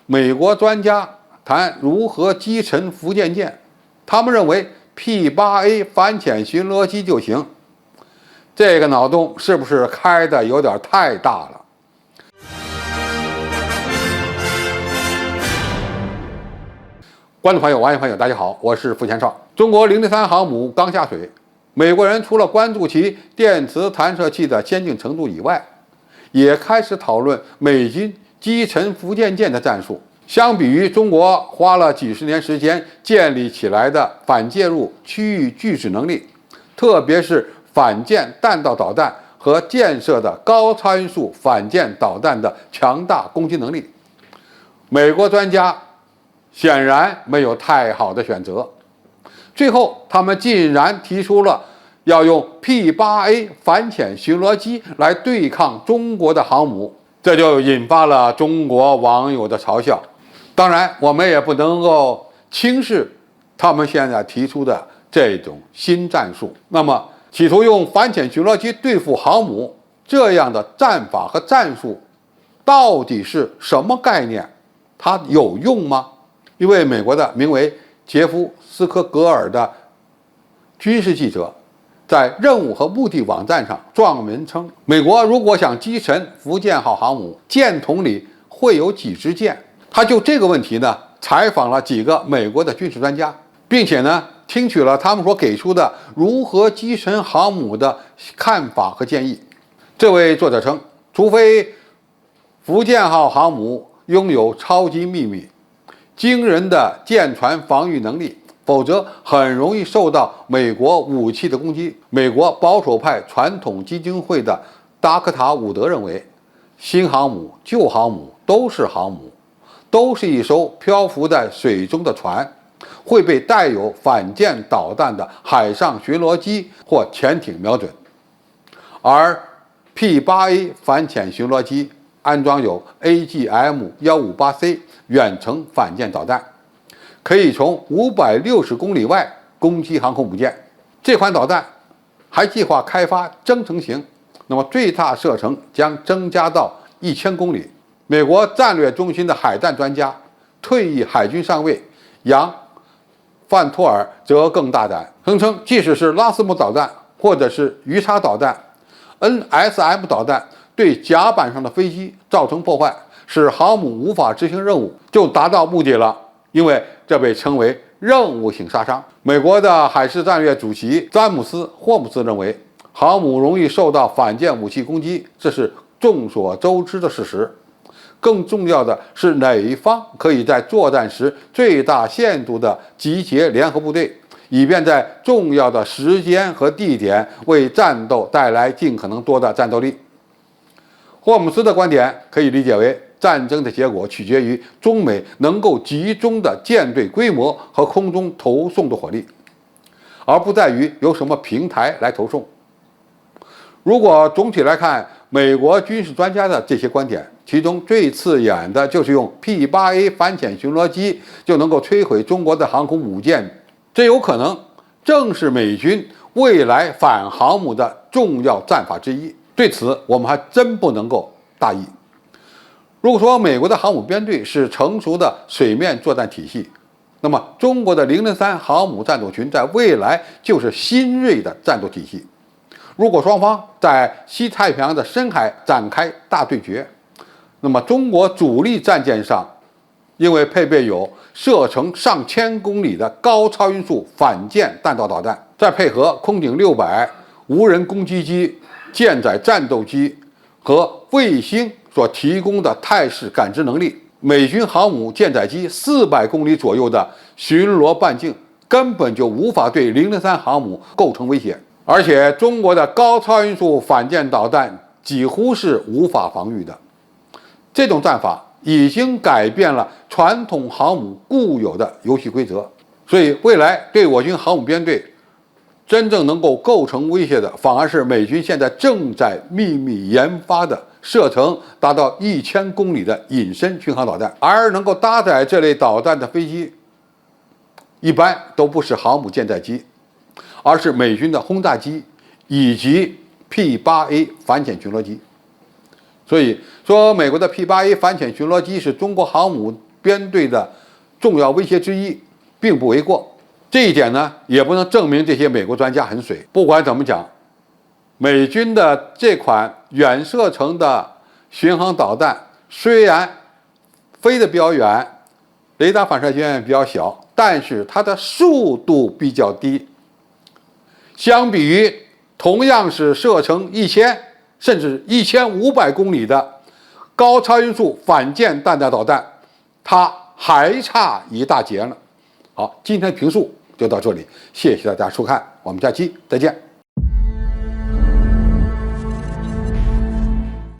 美国专家谈如何击沉福建舰，他们认为 P-8A 反潜巡逻机就行。这个脑洞是不是开的有点太大了？观众朋友、网友朋友，大家好，我是付前少。中国003航母刚下水，美国人除了关注其电磁弹射器的先进程度以外，也开始讨论美军击沉福建舰的战术。相比于中国花了几十年时间建立起来的反介入区域拒止能力，特别是反舰弹道导弹和建设的高参数反舰导弹的强大攻击能力，美国专家显然没有太好的选择。最后，他们竟然提出了要用 P-8A 反潜巡逻机来对抗中国的航母，这就引发了中国网友的嘲笑。当然，我们也不能够轻视他们现在提出的这种新战术。那么，企图用反潜巡逻机对付航母这样的战法和战术，到底是什么概念？它有用吗？一位美国的名为杰夫·斯科格尔的军事记者在任务和目的网站上撰文称，美国如果想击沉福建号航母，舰筒里会有几支箭？他就这个问题呢，采访了几个美国的军事专家，并且呢，听取了他们所给出的如何击沉航母的看法和建议。这位作者称，除非福建号航母拥有超级秘密、惊人的舰船防御能力，否则很容易受到美国武器的攻击。美国保守派传统基金会的达克塔·伍德认为，新航母、旧航母都是航母，都是一艘漂浮在水中的船，会被带有反舰导弹的海上巡逻机或潜艇瞄准。而 P-8A 反潜巡逻机安装有 AGM-158C 远程反舰导弹，可以从560公里外攻击航空母舰。这款导弹还计划开发增程型，那么最大射程将增加到1000公里。美国战略中心的海战专家、退役海军上尉杨·范托尔则更大胆，声称即使是拉斯姆导弹或者是鱼叉导弹、NSM 导弹对甲板上的飞机造成破坏，使航母无法执行任务，就达到目的了，因为这被称为任务性杀伤。美国的海事战略主席詹姆斯·霍姆斯认为，航母容易受到反舰武器攻击，这是众所周知的事实。更重要的是，哪一方可以在作战时最大限度地集结联合部队，以便在重要的时间和地点为战斗带来尽可能多的战斗力。霍姆斯的观点可以理解为，战争的结果取决于中美能够集中的舰队规模和空中投送的火力，而不在于由什么平台来投送。如果总体来看美国军事专家的这些观点，其中最刺眼的就是用 P-8A 反潜巡逻机就能够摧毁中国的航空母舰，这有可能正是美军未来反航母的重要战法之一。对此，我们还真不能够大意。如果说美国的航母编队是成熟的水面作战体系，那么中国的003航母战斗群在未来就是新锐的战斗体系。如果双方在西太平洋的深海展开大对决，那么中国主力战舰上因为配备有射程上千公里的高超音速反舰弹道导弹，再配合空警600、无人攻击机、舰载战斗机和卫星所提供的态势感知能力，美军航母舰载机400公里左右的巡逻半径根本就无法对003航母构成威胁，而且中国的高超音速反舰导弹几乎是无法防御的。这种战法已经改变了传统航母固有的游戏规则，所以未来对我军航母编队真正能够构成威胁的，反而是美军现在正在秘密研发的射程达到1000公里的隐身巡航导弹。而能够搭载这类导弹的飞机，一般都不是航母舰载机，而是美军的轰炸机以及 P-8A 反潜巡逻机。所以说，美国的 P-8A 反潜巡逻机是中国航母编队的重要威胁之一，并不为过。这一点呢，也不能证明这些美国专家很水。不管怎么讲，美军的这款远射程的巡航导弹虽然飞得比较远，雷达反射经验比较小，但是它的速度比较低。相比于同样是射程1000甚至1500公里的高超音速反舰弹道导弹，它还差一大截呢。好，今天的评述就到这里，谢谢大家收看，我们下期再见。